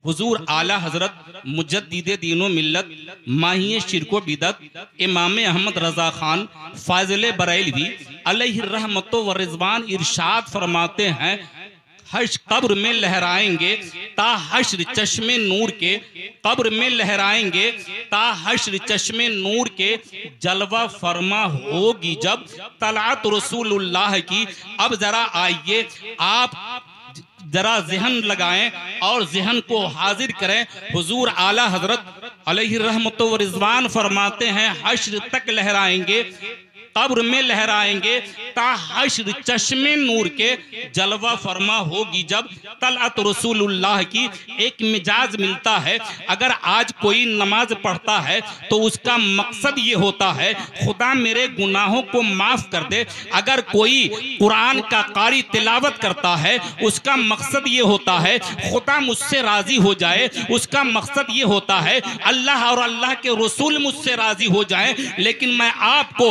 हुजूर आला हजरत मुजद्दिद दीनो मिल्लत माहिए शिरको बिदत इमाम अहमद रजा खान फाजिल बरेलवी अलैहि रहमतो व रिजवान इरशाद फरमाते हैं, हश्र कब्र में लहराएंगे ता हश्र चश्मे नूर के, कब्र में लहराएंगे ता हश्र चश्मे नूर के, जलवा फरमा होगी जब तलात रसूलुल्लाह की। अब जरा आइए आप जरा जहन लगाएं और जहन को हाजिर करें। हुजूर आला हजरत अलैहि रहमतो व रिजवान फरमाते हैं, हश्र तक लहराएंगे, कब्र में लहराएंगे ता हश्र चश्मे नूर के, जलवा फरमा होगी जब तलअत रसूलुल्लाह की। एक मिजाज मिलता है, अगर आज कोई नमाज पढ़ता है तो उसका मकसद ये होता है खुदा मेरे गुनाहों को माफ कर दे। अगर कोई कुरान का कारी तिलावत करता है उसका मकसद ये होता है खुदा मुझसे राजी हो जाए, उसका मकसद ये होता है अल्लाह और अल्लाह के रसूल मुझसे राजी हो जाए। लेकिन मैं आपको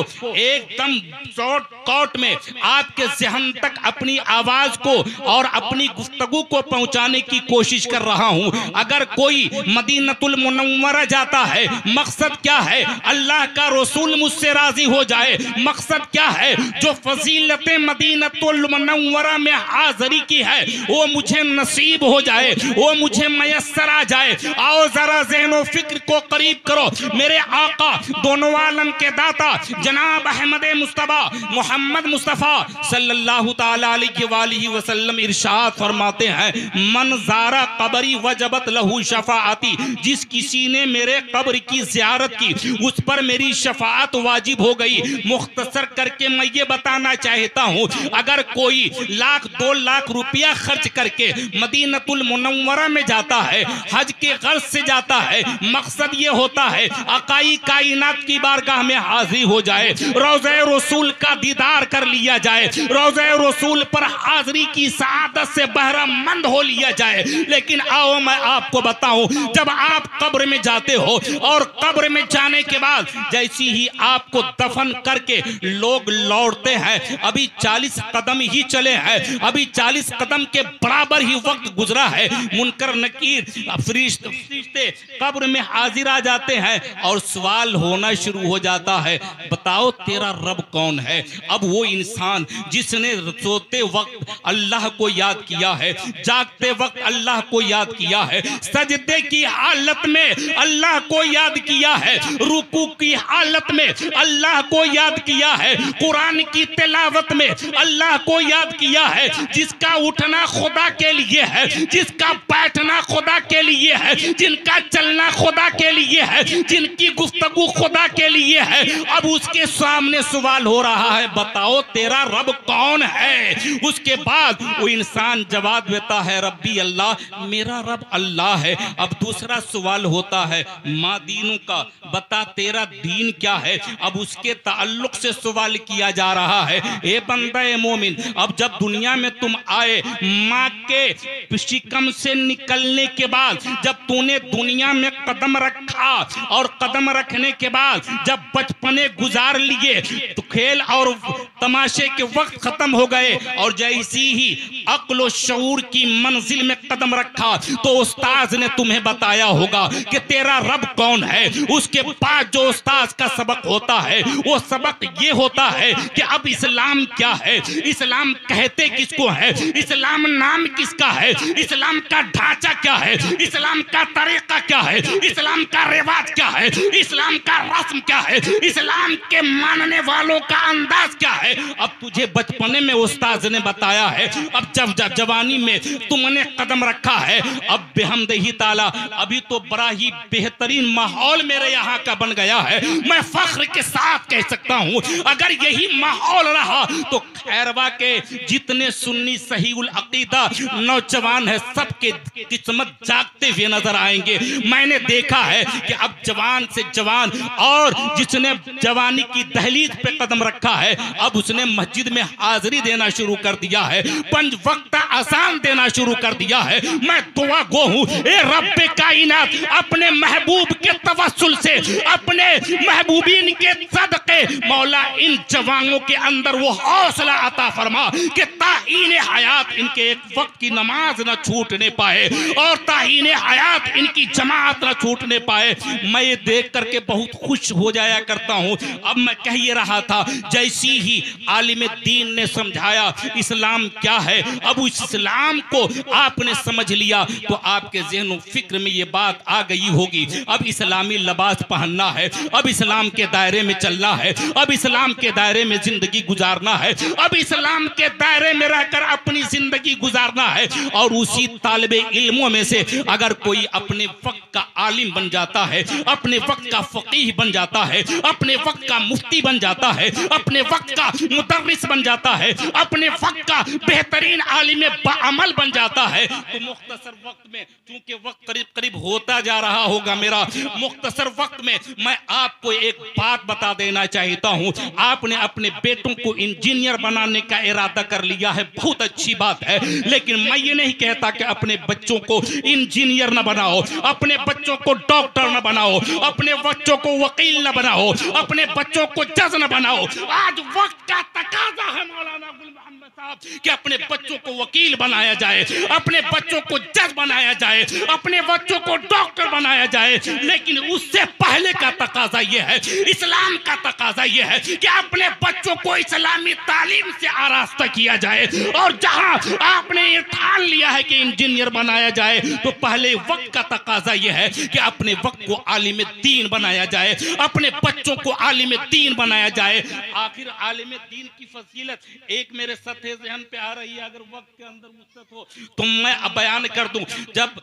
एकदम शॉर्टकट में आपके ज़हन तक अपनी आवाज को और अपनी गुफ्तगू को पहुंचाने की कोशिश कर रहा हूं। अगर कोई मदीनतुल मुनव्वरा जाता है, मकसद क्या है? अल्लाह का रसूल मुझसे राजी हो जाए। मकसद क्या है? जो फजीलतें मदीनतुल मुनव्वरा में हाजिरी की है वो मुझे नसीब हो जाए, वो मुझे मयस्सर आ जाए। आओ जरा ज़हनो फिक्र को करीब करो। मेरे आका दोनों आलम के दाता जनाब अहमद मुस्तफा मोहम्मद मुस्तफा सल्लल्लाहु ताला अलैहि वसल्लम इरशाद फरमाते हैं, मन ज़ारा कबरी वजबत लहू शफाअती। जिस किसी ने मेरे कब्र की ज़ियारत की उस पर मेरी शफाअत वाजिब हो गई। मुख्तसर करके मैं ये बताना चाहता हूँ, अगर कोई लाख 2 लाख रुपया खर्च करके मदीनतुल मुनव्वरा में जाता है, हज के गर्ज से जाता है, मकसद ये होता है अकाई कायनात की बारगाह में हाजिर हो जाए, रोज़े रसूल का दीदार कर लिया जाए, रोज़े रसूल पर हाजिरी की सआदत से बहरामंद हो लिया जाए। लेकिन आओ मैं आपको बताऊं, जब आप कब्र में जाते हो और कब्र में जाने के बाद जैसी ही आपको दफन करके लोग लौटते हैं, अभी 40 कदम ही चले हैं, अभी 40 कदम के बराबर ही वक्त गुजरा है, मुनकर नकीर फरिश्ते कब्र में हाजिर आ जाते हैं और सवाल होना शुरू हो जाता है, बताओ तेरा रब कौन है? अब वो इंसान जिसने सोते वक्त अल्लाह को याद किया है, जागते वक्त अल्लाह को याद किया है, सजदे की हालत में अल्लाह को याद किया है, रुकू की हालत में अल्लाह को याद किया है, कुरान की तिलावत में अल्लाह को याद किया है, जिसका उठना खुदा के लिए है, जिसका बैठना खुदा के लिए है, जिनका चलना खुदा के लिए है, जिनकी गुफ्तगू खुदा के लिए है। अब उसके सामने सवाल हो रहा है, बताओ तेरा रब कौन है? उसके बाद वो इंसान जवाब देता है, रब्बी अल्लाह, मेरा रब अल्लाह है। अब दूसरा सवाल होता है, माँ दीनों का, बता तेरा दीन क्या है? अब उसके ताल्लुक से सवाल किया जा रहा है, ए बंदा मोमिन, अब जब दुनिया में तुम आए, माँ के शिकम से निकलने के बाद जब तूने दुनिया में कदम रखा और कदम रखने के बाद जब बचपने गुजार लिए तो खेल और तमाशे के वक्त खत्म हो गए और जैसी ही अक्ल और शऊर की मंजिल में कदम रखा तो उस्ताद ने तुम्हें बताया होगा कि तेरा रब कौन है। उसके बाद जो उस्ताद का सबक होता है वो सबक ये होता है कि अब इस्लाम क्या है, इस्लाम कहते किसको है, इस्लाम नाम किसका है, इस्लाम का ढांचा क्या है, इस्लाम का तरीका क्या है, इस्लाम का रिवाज क्या है, इस्लाम का रस्म क्या है, इस्लाम के मानने वालों का अंदाज क्या है। अब तुझे बचपने में उस्ताद ने बताया है, अब जब जवानी में तुमने कदम रखा है, अब बेहमदही ताला अभी तो बड़ा ही बेहतरीन माहौल मेरे यहाँ का बन गया है। मैं फख्र के साथ कह सकता हूँ अगर यही माहौल रहा तो खैरवा के जितने सुन्नी सहीउल अकीदा नौजवान है सबके किस्मत जागते हुए नजर आएंगे। मैंने देखा है कि अब जवान से जवान और जिसने जवानी की दहलीज पे कदम रखा है अब उसने मस्जिद में हाजिरी देना शुरू कर दिया है, 5 वक्त आसान देना शुरू कर दिया है। मैं दुआ गो हूँ, ए रब्बे कायनात, अपने महबूब के तवस्सुल से, अपने महबूबीन के सदके मौला इन जवानों के अंदर वो हौसला अता फरमा कि ताहीन हयात इनके एक वक्त की नमाज न छूटने पाए और ताहीन हयात इनकी जमात न छूटने पाए। मैं ये देख करके बहुत खुश हो जाया करता हूँ। अब मैं कह ये रहा था, जैसी ही आलिम दीन ने समझाया इस्लाम क्या है, अब उस इस्लाम को आपने समझ लिया तो आपके ज़हन फिक्र में ये बात आ गई होगी, अब इस्लामी लिबास पहनना है, अब इस्लाम के दायरे में चलना है, अब इस्लाम के दायरे में जिंदगी गुजारना है, अब इस्लाम के दायरे में रहकर अपनी जिंदगी गुजारना है। और उसी तालिबे इल्मों में से अगर कोई अपने वक्त का आलिम बन जाता है, अपने वक्त का फकीह बन जाता है, अपने वक्त का मुफ्ती बन जाता है, अपने वक्त का मुदर्रिस बन जाता है, अपने वक्त का बेहतरीन आलिम बाअमल बन जाता है, तो मुख्तसर वक्त में, चूंकि वक्त करीब करीब होता जा रहा होगा मेरा, मुख्तसर वक्त में मैं आपको एक बात बता देना चाहता हूं। आपने अपने बेटों को इंजीनियर बनाने का इरादा कर लिया है, बहुत अच्छी बात है, लेकिन मैं ये नहीं कहता कि अपने बच्चों को इंजीनियर न बनाओ, अपने बच्चों को डॉक्टर न बनाओ, अपने बच्चों को वकील न बनाओ, अपने बच्चों को जज न बनाओ। आज वक्त का तकाजा है मौलाना गुल मोहम्मद साहब कि अपने बच्चों को वकील बनाया जाए, अपने बच्चों को जज बनाया जाए, अपने बच्चों को डॉक्टर बनाया जाए। लेकिन उससे पहले का तकाजा यह है, इस्लाम का तकाजा यह है कि अपने बच्चों को इस्लामी तालीम से आरास्ता किया जाए। और जहां आपने ये ठान लिया है कि इंजीनियर बनाया जाए, तो पहले वक्त का तकाजा यह है कि अपने वक्त को आलिम दीन बनाया जाए, अपने बच्चों को आलिम दीन बनाया जाए। आखिर आलिम दीन की फजीलत एक मेरे सतह ज़हन पे आ रही है, अगर वक्त के अंदर वसअत हो तो मैं बयान कर दूं। जब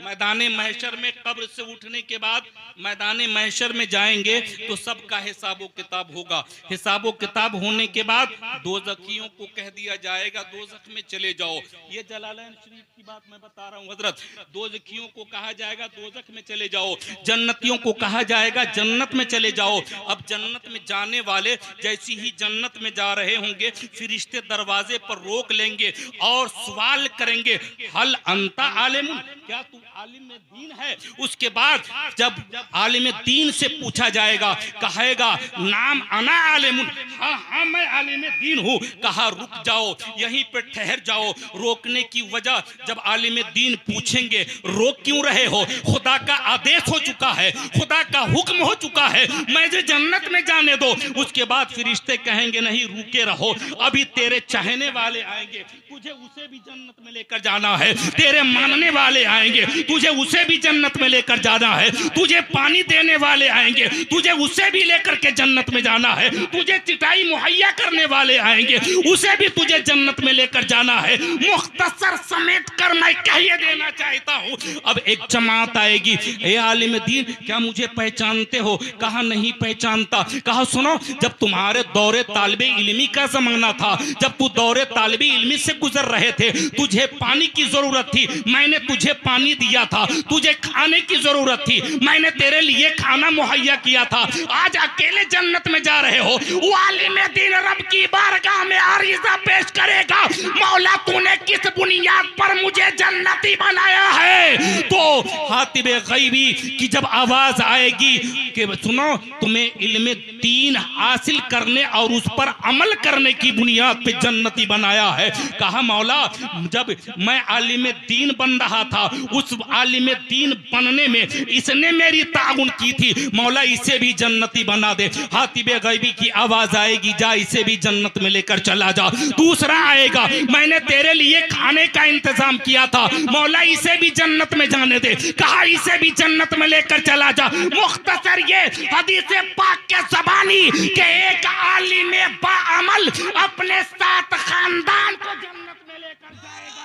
मैदाने महशर में कब्र से उठने के बाद मैदाने महशर में जाएंगे तो सबका हिसाबो किताब होगा। हिसाबो किताब होने के बाद दोज़खियों को कह दिया जाएगा दोज़ख में चले जाओ। ये जलालैन शरीफ की बात मैं बता रहा हूँ हजरत। दोज़खियों को कहा जाएगा दोज़ख में चले जाओ, जन्नतियों को कहा जाएगा जन्नत में चले जाओ। अब जन्नत में जाने वाले जैसी ही जन्नत में जा रहे होंगे, फरिश्ते दरवाजे पर रोक लेंगे और सवाल करेंगे, हल अंता आलिम, क्या तू आलिम दीन है? उसके बाद जब आलिम दीन से पूछा जाएगा, कहेगा नाम अना आलिम, हाँ मैं आलिम दीन हूँ। कहा रुक जाओ, यहीं पे ठहर जाओ। रोकने की वजह, जब आलिम दीन पूछेंगे रोक क्यों रहे हो? खुदा का आदेश हो चुका है, खुदा का हुक्म हो चुका है, मुझे जन्नत में जाने दो। उसके बाद फरिश्ते कहेंगे नहीं रुके रहो, अभी तेरे चाहने वाले आएंगे, तुझे उसे भी जन्नत में लेकर जाना है। तेरे मानने वाले आएंगे, तुझे उसे भी जन्नत में लेकर जाना है। तुझे पानी देने वाले आएंगे, तुझे उसे भी लेकर के जन्नत में जाना है। तुझे चिटाई मुहैया करने वाले आएंगे, उसे भी तुझे जन्नत में लेकर जाना है। मुख्तसर समेट कर मैं कह देना चाहता हूँ, अब एक जमात आएगी, ए आलिम दीन क्या मुझे पहचानते हो? कहा नहीं पहचानता। कहा सुनो, जब तुम्हारे दौरे तालिबे इल्मी का जमाना था, जब तू दौरे तालिबे इल्मी से गुजर रहे थे, तुझे पानी की जरूरत थी, मैंने तुझे पानी दिया था। तुझे खाने की जरूरत थी, मैंने तेरे लिए खाना मुहैया किया था। आज अकेले जन्नत में जा रहे हो, वो आलिम दीन रब की बारगाह में आरिज़ा पेश करेगा, मौला तूने किस बुनियाद पर मुझे जन्नती बनाया है? तो हातिबे गैबी की जब आवाज आएगी कि सुनो, तुम्हें इल्म दीन हासिल करने और उस पर अमल करने की बुनियाद पे जन्नती बनाया है। कहा मौला जब मैं आलिम दीन बन रहा था, उस आलिम दीन बनने में इसने मेरी ताउन की थी, मौला इसे भी जन्नती बना दे। हातिबे गैबी की आवाज आएगी, जा इसे भी जन्नत में लेकर चला जा। दूसरा आएगा, मैंने तेरे लिए खाने का इंतजाम किया था, मौला इसे भी जन्नत में जाने दे। कहा इसे भी जन्नत में लेकर चला जा। मुख्तसर ये हदीस पाक के ज़बानी के एक आलिम बाअमल अपने साथ खानदान को जन्नत में लेकर जाएगा।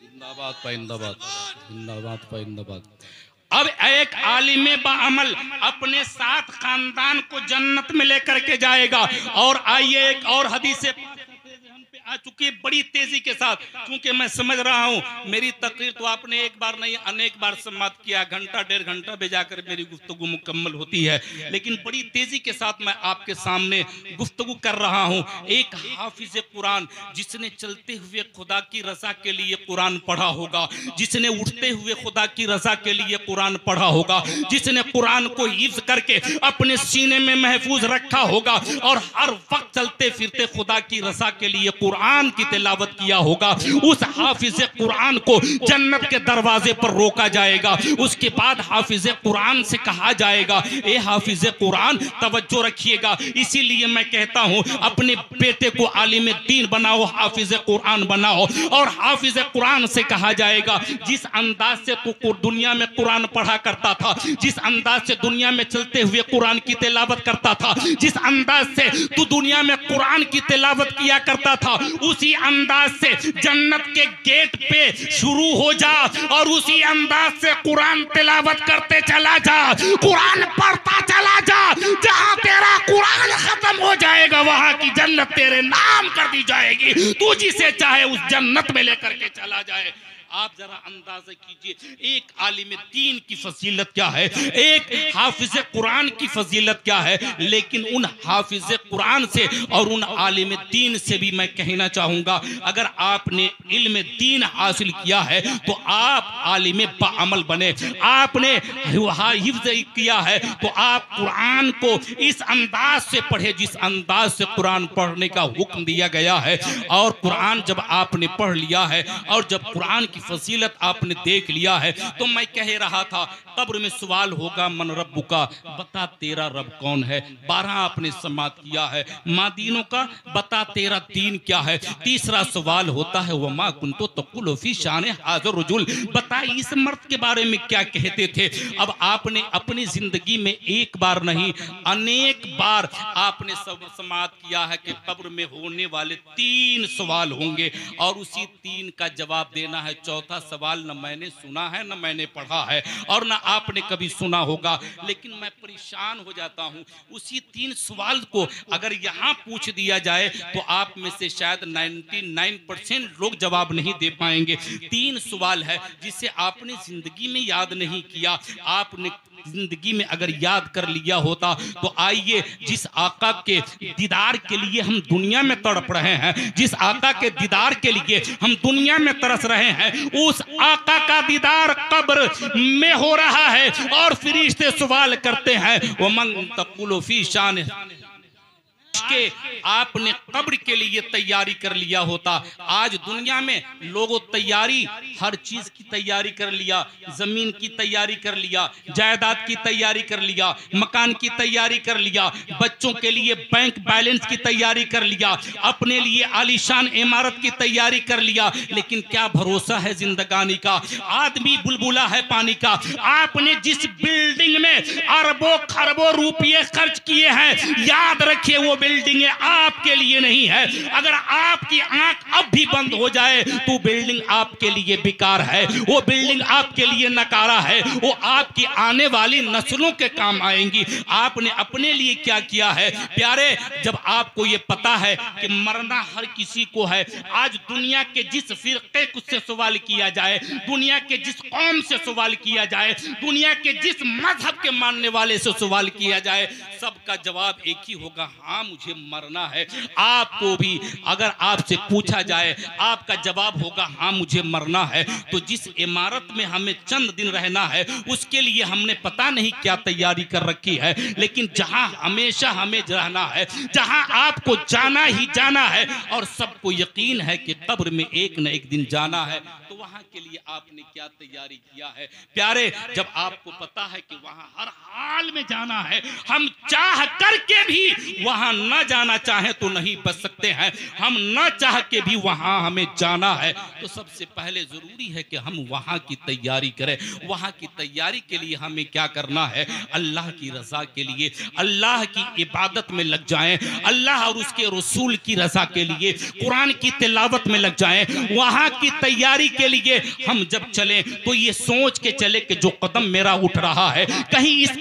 जिंदाबाद जिंदाबाद जिंदाबाद जिंदाबाद। अब एक आलिम बाअमल अपने साथ खानदान को जन्नत में लेकर के जाएगा। और आइए एक और हदीस आ चुकी है बड़ी तेजी के साथ, क्योंकि मैं समझ रहा हूं मेरी तकरीर तो आपने एक बार नहीं अनेक बार समाप्त किया, घंटा डेढ़ घंटा में जाकर मेरी गुफ्तगू मुकम्मल होती है, लेकिन बड़ी तेजी के साथ मैं आपके सामने गुफ्तगू कर रहा हूं। एक हाफिज कुरान जिसने चलते हुए खुदा की रजा के लिए कुरान पढ़ा होगा, जिसने उठते हुए खुदा की रजा के लिए कुरान पढ़ा होगा, जिसने कुरान को हिफ्ज करके अपने सीने में महफूज रखा होगा और हर वक्त चलते फिरते खुदा की रजा के लिए कुरान की तिलावत किया होगा, उस हाफिज कुरान को जन्नत के दरवाजे पर रोका जाएगा। उसके बाद हाफिज कुरान से कहा जाएगा, ए हाफिज कुरान तवज्जो रखिएगा। इसीलिए मैं कहता हूं अपने बेटे को आलिम दीन बनाओ, हाफिज कुरान बनाओ। और हाफिज कुरान से कहा जाएगा, जिस अंदाज से तू दुनिया में कुरान पढ़ा करता था, जिस अंदाज से दुनिया में चलते हुए कुरान की तिलावत करता था, जिस अंदाज से तू दुनिया में कुरान की तिलावत किया करता था, उसी अंदाज से जन्नत के गेट पे शुरू हो जा और उसी अंदाज से कुरान तिलावत करते चला जा, कुरान पढ़ता चला जा। जहां तेरा कुरान खत्म हो जाएगा वहां की जन्नत तेरे नाम कर दी जाएगी। तू जिसे चाहे उस जन्नत में लेकर के चला जाए। आप जरा अंदाजा कीजिए एक आलिम दीन की फजीलत क्या है, एक हाफिज कुरान की फजीलत क्या है। लेकिन उन हाफिज कुरान से और उन आलिम दीन से भी मैं कहना चाहूंगा, अगर आपने इल्म दीन हासिल किया है तो आप आलिम बाअमल बने। आपने हिफ्ज किया है तो आप कुरान को इस अंदाज से पढ़े जिस अंदाज से कुरान पढ़ने का हुक्म दिया गया है। और कुरान जब आपने पढ़ लिया है और जब कुरान की फजीलत आपने देख लिया है, तो मैं कह रहा था कब्र में सवाल होगा, मन रब्बुका, बता तेरा रब कौन है। 12 आपने समाप्त किया है। मादीनों का बता तेरा दीन क्या है। तीसरा सवाल होता है वमा कुंतो तकुलु फी शान हाज़िर रजुल, बता इस मर्द के बारे में क्या कहते थे। अब आपने अपनी जिंदगी में एक बार नहीं अनेक बार आपने समाप्त किया है कि कब्र में होने वाले 3 सवाल होंगे और उसी 3 का जवाब देना है। चौथा सवाल न मैंने सुना है न मैंने पढ़ा है और न आपने कभी सुना होगा। लेकिन मैं परेशान हो जाता हूं, उसी 3 सवाल को अगर यहां पूछ दिया जाए तो आप में से शायद 99% लोग जवाब नहीं दे पाएंगे। 3 सवाल है जिसे आपने जिंदगी में याद नहीं किया। आपने जिंदगी में अगर याद कर लिया होता तो आइए जिस आका के दीदार के लिए हम दुनिया में तड़प रहे हैं, जिस आका के दीदार के लिए हम दुनिया में तरस रहे हैं, उस आका का दीदार कब्र में हो रहा है और फरिश्ते सवाल करते हैं वमन तकुलु फी शान के आपने कब्र के लिए तैयारी कर लिया होता। आज दुनिया में लोगों तैयारी हर चीज की तैयारी कर लिया, जमीन की तैयारी कर लिया, जायदाद की तैयारी कर लिया, मकान की तैयारी कर लिया, बच्चों के लिए बैंक बैलेंस की तैयारी कर लिया, अपने लिए आलीशान इमारत की तैयारी कर लिया। लेकिन क्या भरोसा है जिंदगानी का, आदमी बुलबुला है पानी का। आपने जिस बिल्डिंग में अरबों खरबों रुपये खर्च किए हैं, याद रखिए वो बिल्डिंग आपके लिए नहीं है। अगर आपकी आंख अब भी बंद हो जाए तो बिल्डिंग आपके लिए बेकार है, वो बिल्डिंग आपके लिए नकारा है, वो आपकी आने वाली नस्लों के काम आएंगी। आपने अपने लिए क्या किया है प्यारे? जब आपको ये पता है कि मरना हर किसी को है, आज दुनिया के जिस फिरके से सवाल किया जाए, दुनिया के जिस कौम से सवाल किया जाए, दुनिया के जिस मजहब के मानने वाले से सवाल किया जाए, सबका जवाब एक ही होगा, हाँ मुझे मरना है। आपको भी अगर आपसे पूछा जाए आपका जवाब होगा हाँ मुझे मरना है। तो जिस इमारत में हमें चंद दिन रहना है उसके लिए हमने पता नहीं क्या तैयारी कर रखी है, लेकिन जहां हमेशा हमें रहना है, जहां आपको जाना ही जाना है और सबको यकीन है कि कब्र में एक न एक दिन जाना है, तो वहां के लिए आपने क्या तैयारी किया है प्यारे? जब आपको पता है कि वहां हर हाल में जाना है, हम चाह करके भी वहां न जाना चाहे तो नहीं बच सकते। सकते हैं, हम न चाह के भी वहां हमें जाना है, तो सबसे पहले जरूरी है कि हम वहां की तैयारी करें। वहां की तैयारी के लिए हमें क्या करना है? अल्लाह की रजा के लिए अल्लाह की इबादत में लग जाएं, अल्लाह और उसके रसूल की रजा के लिए कुरान की तिलावत में लग जाएं। वहां की तैयारी के लिए हम जब चलें तो ये सोच के चले कि जो कदम मेरा उठ रहा है, कहीं इस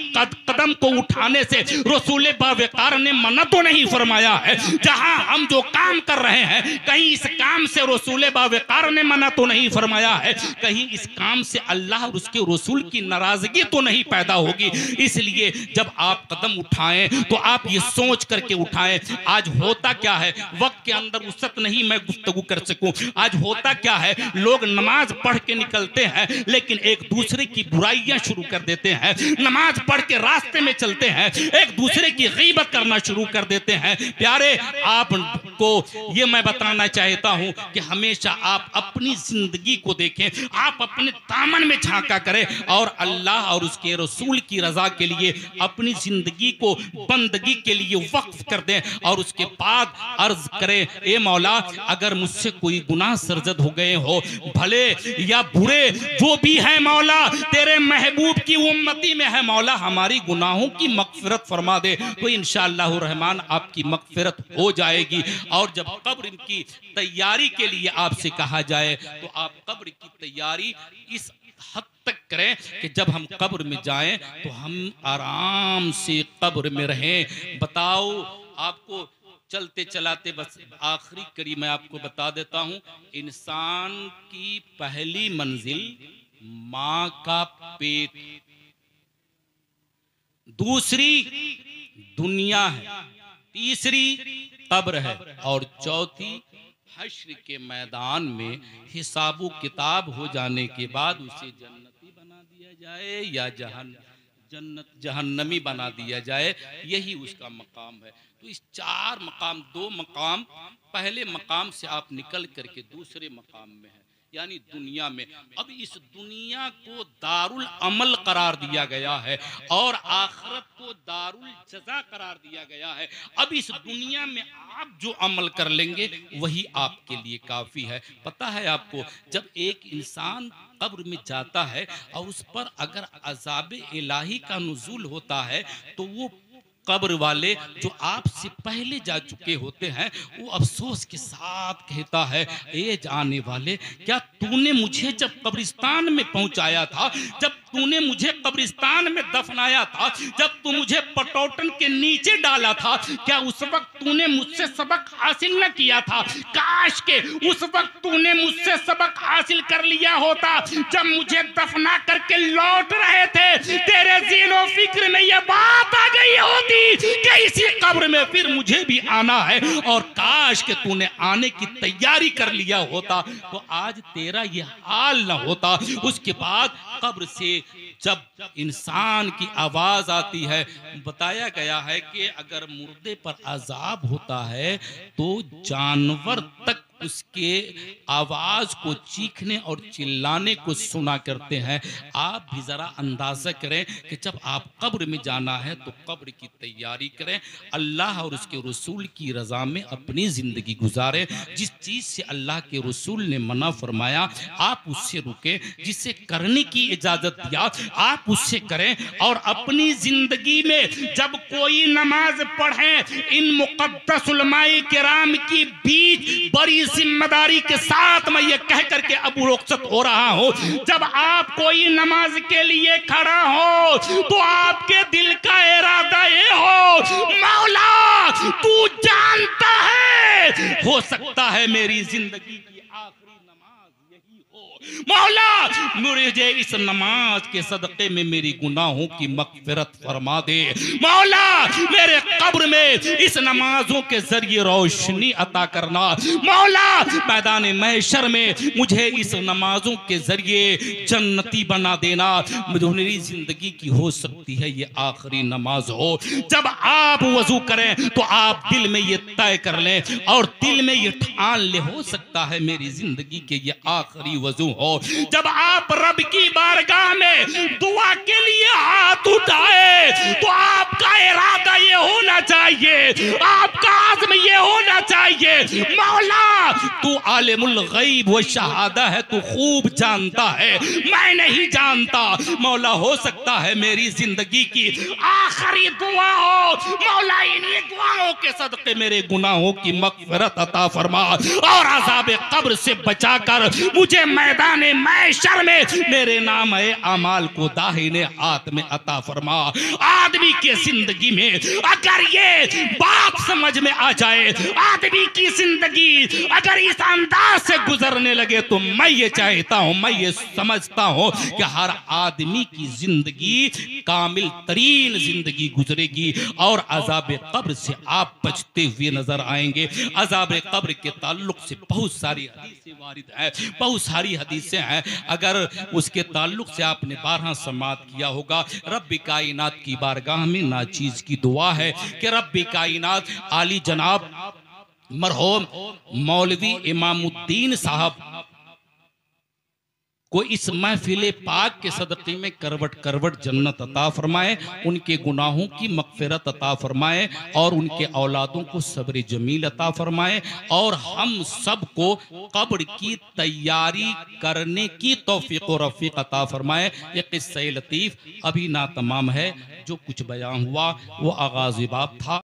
कदम को उठाने से रसूल बावकार ने मना तो नहीं फरमाया है। जहां हम जो काम कर रहे हैं, कहीं इस काम से रसूल बावकार ने मना तो नहीं फरमाया है, कहीं इस काम से अल्लाह और उसके रसूल की नाराजगी तो नहीं पैदा होगी। इसलिए जब आप कदम उठाएं तो आप ये सोच करके उठाएं। आज होता क्या है, वक्त के अंदर वसत नहीं मैं गुफ्तगू कर सकूं। आज होता क्या है, लोग नमाज पढ़ के निकलते हैं लेकिन एक दूसरे की बुराइयां शुरू कर देते हैं। नमाज पढ़ के रास्ते में चलते हैं, एक दूसरे की गीबत करना शुरू कर देते हैं। प्यारे, आपको ये मैं बताना चाहता हूं कि हमेशा आप अपनी जिंदगी को देखें, आप अपने दामन में झांका करें और अल्लाह और उसके रसूल की रजा के लिए अपनी जिंदगी को बंदगी के लिए वक्फ कर दें और उसके बाद अर्ज करें, ए मौला, अगर मुझसे कोई गुनाह सरजद हो गए हो, भले या बुरे जो भी है मौला, तेरे महबूब की उम्मती में है मौला, हमारी गुनाहों की मगफिरत फरमा दे। तो इंशाअल्लाह रहमान आपकी मगफिरत हो जाएगी। और जब कब्र की तैयारी के लिए आपसे कहा जाए तो आप कब्र की तैयारी इस हद तक करें कि जब हम कब्र में जाएं तो हम आराम से कब्र में रहें। बताओ, आपको चलते चलाते बस आखिरी कड़ी मैं आपको बता देता हूं, इंसान की पहली मंजिल मां का पेट, दूसरी दुनिया है, तीसरी कब्र है और चौथी हश्र के मैदान में हिसाबो किताब हो जाने के बाद उसे जन्नती बना दिया जाए या जहन्नमी बना दिया जाए, यही उसका मकाम है। तो इस चार मकाम, दो मकाम, पहले मकाम से आप निकल करके दूसरे मकाम में है, यानी दुनिया में। अब इस दुनिया को दारुल अमल करार दिया गया है और आखिरत को दारुल जज़ा करार दिया गया है। अब इस दुनिया में आप जो अमल कर लेंगे वही आपके लिए काफ़ी है। पता है आपको, जब एक इंसान कब्र में जाता है और उस पर अगर अज़ाब इलाही का नुज़ूल होता है तो वो कब्र वाले जो आपसे पहले जा चुके होते हैं वो अफसोस के साथ कहता है, ए जाने वाले, क्या तूने मुझे जब कब्रिस्तान में पहुंचाया था, जब तूने मुझे कब्रिस्तान में दफनाया था, जब तू मुझे पटौटन के नीचे डाला था, क्या उस वक्त तूने मुझसे सबक हासिल न किया था? काश के उस वक्त तूने मुझसे सबक हासिल कर लिया होता। जब मुझे दफना करके लौट रहे थे, तेरे ज़ीनो फिक्र में यह बात आ गई होती कि इसी कब्र में फिर मुझे भी आना है, और काश के तूने आने की तैयारी कर लिया होता तो आज तेरा ये हाल न होता। उसके बाद कब्र से जब इंसान की आवाज आती है, बताया गया है कि अगर मुर्दे पर अजाब होता है तो जानवर तक उसके आवाज को चीखने और चिल्लाने को सुना करते हैं। आप भी जरा अंदाजा करें कि जब आप कब्र में जाना है तो कब्र की तैयारी करें, अल्लाह और उसके रसूल की रजा में अपनी जिंदगी गुजारें। जिस चीज से अल्लाह के रसूल ने मना फरमाया आप उससे रुके, जिसे करने की इजाजत दिया आप उससे करें, और अपनी जिंदगी में जब कोई नमाज पढ़े, इन मुक़द्दस उलमाए किराम की बीच बड़ी जिम्मेदारी के साथ मैं ये कह करके अबू रुखसत हो रहा हूं, जब आप कोई नमाज के लिए खड़ा हो तो आपके दिल का इरादा ये हो, मौला तू जानता है, हो सकता है मेरी जिंदगी की आखिरी नमाज यही हो, मौला मुझे इस नमाज के सदक़े में मेरी गुनाहों की मग़फ़िरत फरमा दे, मौला मेरे कब्र में इस नमाजों के जरिए रोशनी अता करना, मौला मैदान महशर में मुझे इस नमाजों के जरिए जन्नती बना देना। मेरी जिंदगी की हो सकती है ये आखिरी नमाज हो। जब आप वजू करें तो आप दिल में ये तय कर लें और दिल में ये ठान ले, हो सकता है मेरी जिंदगी के ये आखिरी वजू हो। जब आप रब की बारगाह में दुआ के लिए हाथ उठाए तो आप आपका इरादा ये होना चाहिए, आपका आज़म ये होना चाहिए, मौला तू आलिमुल गैब व शहादा है, तू खूब जानता है, मैं नहीं जानता। मौला हो सकता है मेरी जिंदगी की आखिरी दुआ हो, मौला इन्हीं दुआओं के सदके मेरे गुनाहों की मग़फ़िरत अता फरमा और अज़ाब कब्र से बचाकर मुझे मैदान महशर में मेरे नाम अमाल को दाहिने हाथ में अता फरमा। आदमी की जिंदगी में अगर ये बात समझ में आ जाए, आदमी की जिंदगी अगर इस अंदाज से गुजरने लगे, तो मैं ये चाहता हूं, मैं ये समझता हूं कि हर आदमी की जिंदगी कामिल तरीन जिंदगी गुजरेगी और अज़ाब कब्र से आप बचते हुए नजर आएंगे। अज़ाब कब्र के ताल्लुक से बहुत सारी हदीसें वारिद हैं, बहुत सारी हदीसें हैं। अगर उसके ताल्लुक से आपने 12 समात किया होगा, रब्बी कायनात की बारगाह में नाचीज की दुआ है कि रब्बी कायनात आली जनाब मरहूम मौलवी इमामुद्दीन साहब को इस महफिल पाक के सदक़े में करवट करवट जन्नत अता फरमाए, उनके गुनाहों की मग़फ़िरत अता फरमाए और उनके औलादों को सब्र जमील अता फरमाए और हम सब को कब्र की तैयारी करने की तौफ़ीक़ और रफ़ीक़ अता फरमाए। ये क़िस्सा लतीफ़ अभी ना तमाम है, जो कुछ बयां हुआ वो आगाज़ बाब था।